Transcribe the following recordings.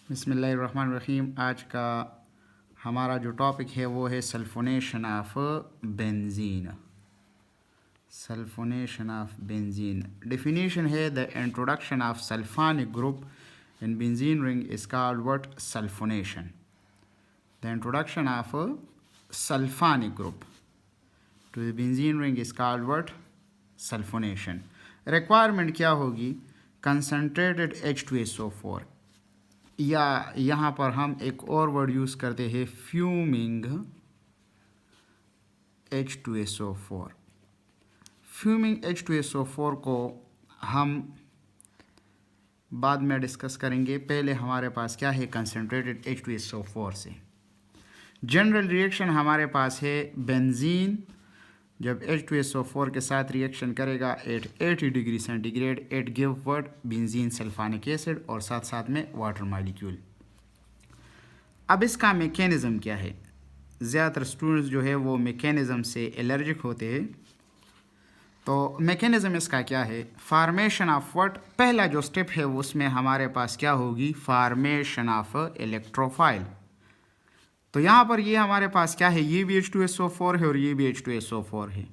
बिस्मिल्लाहिर्रहमानिर्रहीम। आज का हमारा जो टॉपिक है वो है sulphonation of benzene. Sulphonation of benzene definition है the introduction of sulphonic group in benzene ring is called what? Sulphonation. The introduction of sulphonic group to the benzene ring is called what? Sulphonation. Requirement क्या होगी? Concentrated H2SO4, या यहाँ पर हम एक और word use करते हैं फ्यूमिंग H2SO4। फ्यूमिंग H2SO4 को हम बाद में डिस्कस करेंगे। पहले हमारे पास क्या है? कंसनट्रेटेड H2SO4 से जनरल रिएक्शन हमारे पास है बेंजीन जब H2SO4 के साथ रिएक्शन करेगा at 80 degree centigrade, it give what? Benzene sulphonic acid और साथ साथ में वाटर मॉलिक्यूल। अब इसका मैकेनिज़्म क्या है? ज़्यादातर स्टूडेंट्स जो है वो मैकेनिज़्म से एलर्जिक होते हैं। तो मैकेनिज़्म इसका क्या है? Formation of what? पहला जो स्टेप है उसमें हमारे पास क्या होगी? Formation of electrophile. तो यहाँ पर ये हमारे पास क्या है? ये भी H2SO4 है और ये भी H2SO4 है।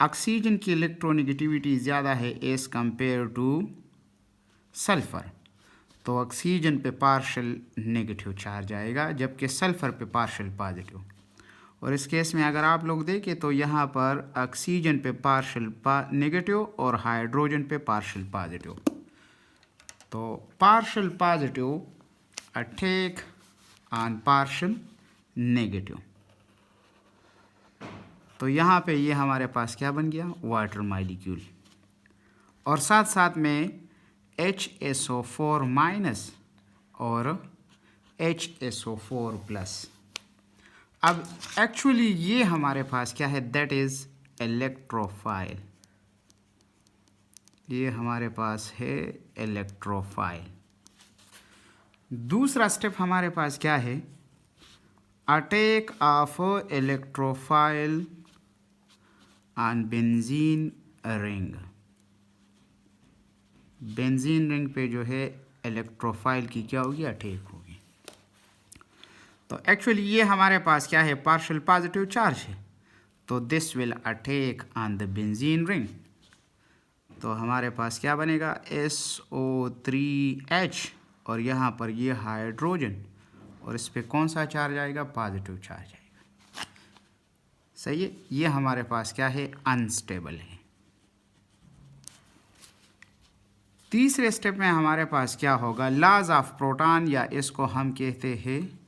ऑक्सीजन की इलेक्ट्रोनेगेटिविटी ज़्यादा है एज़ कंपेयर टू सल्फ़र, तो ऑक्सीजन पे पार्शल नेगेटिव चार्ज आएगा जबकि सल्फ़र पे पार्शल पॉजिटिव। और इस केस में अगर आप लोग देखें तो यहाँ पर ऑक्सीजन पे पार्शल नेगेटिव और हाइड्रोजन पे पार्शल पॉजिटिव। तो partial positive attack on partial negative. तो यहाँ पे ये हमारे पास क्या बन गया? Water molecule. और साथ साथ में HSO4 माइनस और HSO4 प्लस। अब एक्चुअली ये हमारे पास क्या है? That is electrophile. ये हमारे पास है इलेक्ट्रोफाइल। दूसरा स्टेप हमारे पास क्या है? Attack of electrophile on benzene ring. Benzene ring पे जो है इलेक्ट्रोफाइल की क्या होगी? अटैक होगी। तो एक्चुअली ये हमारे पास क्या है? पार्शियल पॉजिटिव चार्ज है, तो this will attack on the benzene ring. तो हमारे पास क्या बनेगा? SO3H और यहाँ पर ये हाइड्रोजन और इस पे कौन सा चार्ज आएगा? पॉजिटिव चार्ज आएगा। सही है। ये हमारे पास क्या है? अनस्टेबल है। तीसरे स्टेप में हमारे पास क्या होगा? लॉज ऑफ प्रोटॉन, या इसको हम कहते हैं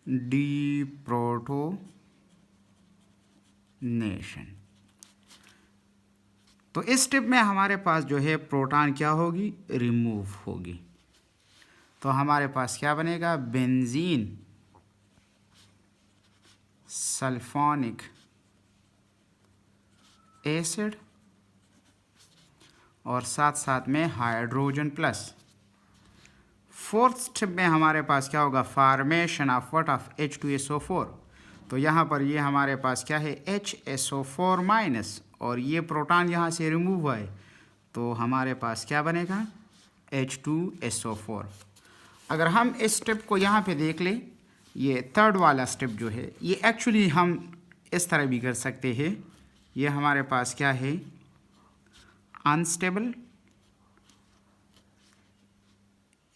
डीप्रोटोनेशन। तो इस स्टेप में हमारे पास जो है प्रोटॉन क्या होगी? रिमूव होगी। तो हमारे पास क्या बनेगा? बेंजीन सल्फोनिक एसिड और साथ साथ में हाइड्रोजन प्लस। फोर्थ स्टेप में हमारे पास क्या होगा? Formation of what? Of H2SO4। तो यहाँ पर ये हमारे पास क्या है? HSO4 माइनस और ये प्रोटॉन यहाँ से रिमूव हुआ है, तो हमारे पास क्या बनेगा? H2SO4। अगर हम इस स्टेप को यहाँ पे देख लें, ये थर्ड वाला स्टेप जो है ये एक्चुअली हम इस तरह भी कर सकते हैं। ये हमारे पास क्या है? अनस्टेबल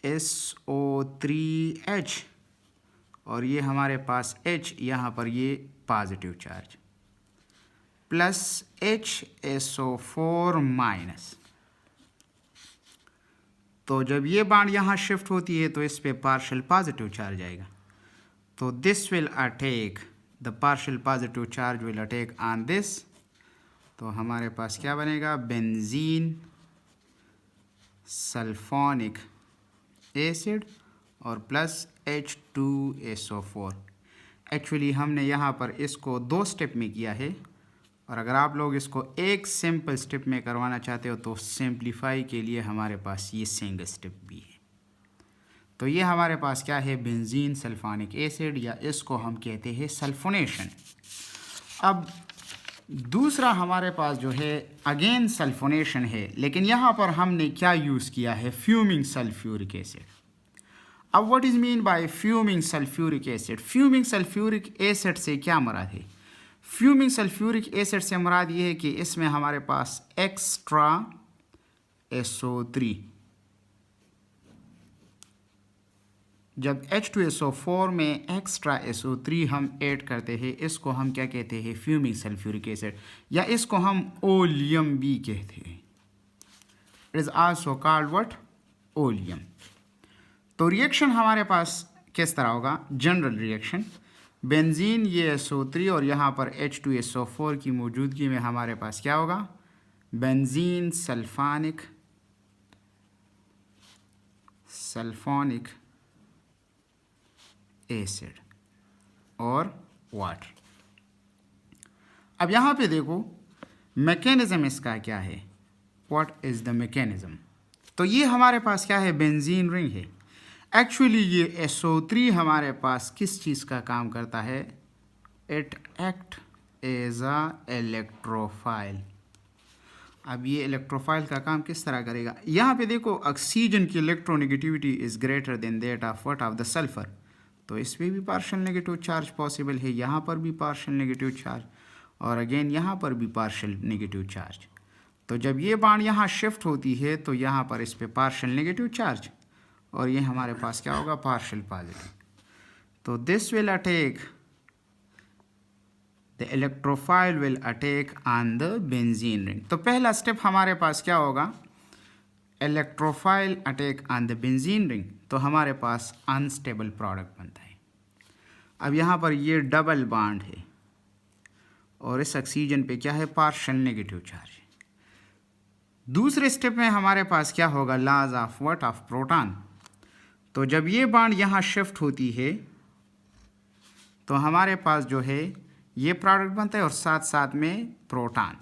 SO3H और ये हमारे पास H, यहाँ पर ये positive charge plus HSO4 minus. तो जब ये बांड यहाँ शिफ्ट होती है तो इस पे पार्शियल पॉजिटिव चार्ज आएगा, तो this will attack the partial positive charge will attack on this. तो हमारे पास क्या बनेगा? बेंजीन सल्फोनिक एसिड और प्लस H2SO4। एक्चुअली हमने यहाँ पर इसको दो स्टेप में किया है, और अगर आप लोग इसको एक सिंपल स्टेप में करवाना चाहते हो तो सिंप्लीफाई के लिए हमारे पास ये सिंगल स्टेप भी है। तो ये हमारे पास क्या है? बेंजीन सल्फोनिक एसिड, या इसको हम कहते हैं सल्फोनेशन। अब दूसरा हमारे पास जो है अगेन सल्फोनेशन है, लेकिन यहाँ पर हमने क्या यूज़ किया है? Fuming sulphuric acid. अब what is mean by fuming sulphuric acid? Fuming sulphuric acid से क्या मुराद है? फ्यूमिंग सल्फ्यूरिक एसिड से मुराद ये है कि इसमें हमारे पास एक्स्ट्रा SO3, जब H2SO4 में एक्स्ट्रा SO3 हम ऐड करते हैं, इसको हम क्या कहते हैं? फ्यूमिंग सल्फ्यूरिक एसिड, या इसको हम ओलियम भी कहते हैं। It is also called what? Oleum. तो रिएक्शन हमारे पास किस तरह होगा? जनरल रिएक्शन, बेंजीन ये SO3 और यहाँ पर H2SO4 की मौजूदगी में हमारे पास क्या होगा? बेंजीन सल्फोनिक एसिड और वाटर। अब यहाँ पे देखो मैकेनिज्म इसका क्या है? What is the mechanism? तो ये हमारे पास क्या है? बेंजीन रिंग है। एक्चुअली ये SO3 हमारे पास किस चीज़ का काम करता है? It act as a electrophile. अब ये इलेक्ट्रोफाइल का काम किस तरह करेगा? यहाँ पे देखो ऑक्सीजन की electronegativity is greater than that of what? Of the sulphur. तो इस पर भी पार्शियल नेगेटिव चार्ज पॉसिबल है, यहाँ पर भी पार्शियल नेगेटिव चार्ज, और अगेन यहाँ पर भी पार्शियल नेगेटिव चार्ज। तो जब ये बाण यहाँ शिफ्ट होती है तो यहाँ पर इस पे पार्शियल नेगेटिव चार्ज, और ये हमारे पास क्या होगा? Partial positive. तो this will attack, the electrophile will attack on the benzene ring. तो पहला स्टेप हमारे पास क्या होगा? Electrophile attack on the benzene ring, तो हमारे पास अनस्टेबल प्रोडक्ट बनता है। अब यहाँ पर ये डबल बॉन्ड है और इस ऑक्सीजन पे क्या है? Partial negative charge. दूसरे स्टेप में हमारे पास क्या होगा? Loss of what? Of proton. तो जब ये बॉन्ड यहाँ शिफ्ट होती है तो हमारे पास जो है ये प्रोडक्ट बनता है और साथ साथ में प्रोटॉन।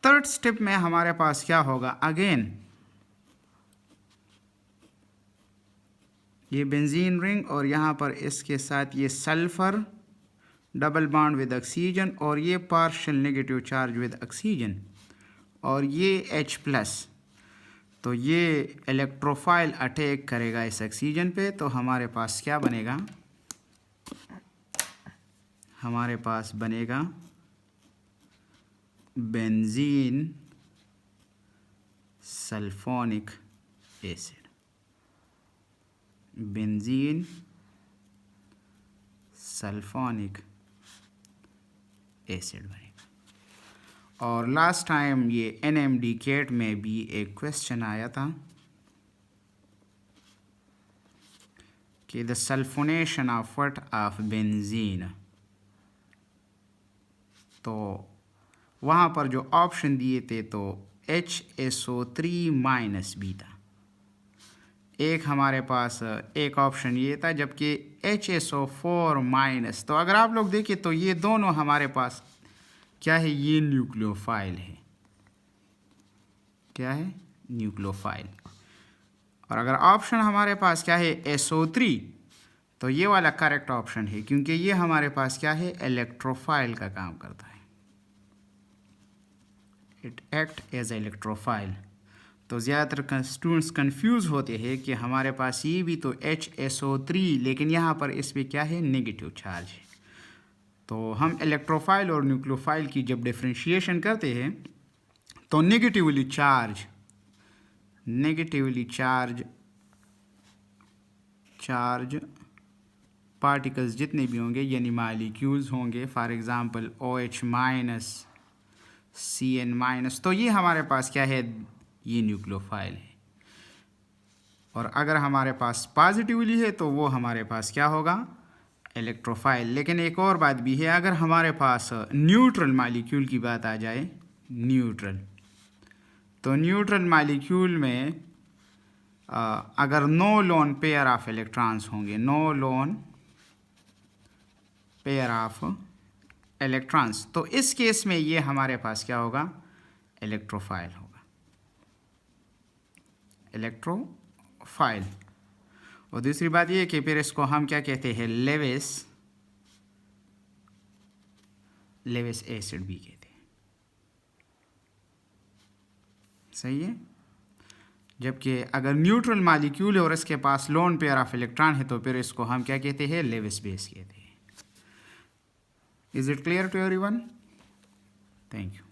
थर्ड स्टेप में हमारे पास क्या होगा? अगेन ये बेंजीन रिंग और यहाँ पर इसके साथ ये sulphur double bond with oxygen, और ये partial negative charge with oxygen, और ये H+। तो ये इलेक्ट्रोफाइल अटैक करेगा इस ऑक्सीजन पे, तो हमारे पास क्या बनेगा? हमारे पास बनेगा benzene sulphonic acid. Benzene sulphonic acid बनेगा। और लास्ट टाइम ये NMD कैट में भी एक क्वेश्चन आया था कि the sulphonation of what? Of benzene. तो वहाँ पर जो ऑप्शन दिए थे तो HSO3- भी था, एक हमारे पास एक ऑप्शन ये था, जबकि HSO4-। तो अगर आप लोग देखें तो ये दोनों हमारे पास क्या है? ये न्यूक्लियोफाइल है। क्या है? न्यूक्लियोफाइल। और अगर ऑप्शन हमारे पास क्या है? SO3, तो ये वाला करेक्ट ऑप्शन है, क्योंकि ये हमारे पास क्या है? इलेक्ट्रोफाइल का काम करता है। It act as electrophile. तो ज़्यादातर स्टूडेंट्स कंफ्यूज होते हैं कि हमारे पास ये भी तो HSO3, लेकिन यहाँ पर इस पर क्या है? नेगेटिव चार्ज है। तो हम इलेक्ट्रोफाइल और न्यूक्लियोफाइल की जब डिफ्रेंशिएशन करते हैं तो नेगेटिवली चार्ज पार्टिकल्स जितने भी होंगे, यानी मालिक्यूल्स होंगे, फॉर एग्जांपल OH-, CN-, तो ये हमारे पास क्या है? ये न्यूक्लियोफाइल है। और अगर हमारे पास पॉजिटिवली है तो वो हमारे पास क्या होगा? इलेक्ट्रोफाइल। लेकिन एक और बात भी है, अगर हमारे पास न्यूट्रल मॉलिक्यूल की बात आ जाए, तो न्यूट्रल मॉलिक्यूल में अगर no lone pair of electrons होंगे, no lone pair of electrons, तो इस केस में ये हमारे पास क्या होगा? इलेक्ट्रोफाइल होगा। इलेक्ट्रोफाइल। और दूसरी बात ये कि फिर इसको हम क्या कहते हैं? लेविस एसिड भी कहते हैं। सही है। जबकि अगर न्यूट्रल मालिक्यूल है और इसके पास लोन पेयर ऑफ इलेक्ट्रॉन है तो फिर इसको हम क्या कहते हैं, लेविस बेस कहते हैं। Is it clear to everyone? Thank you.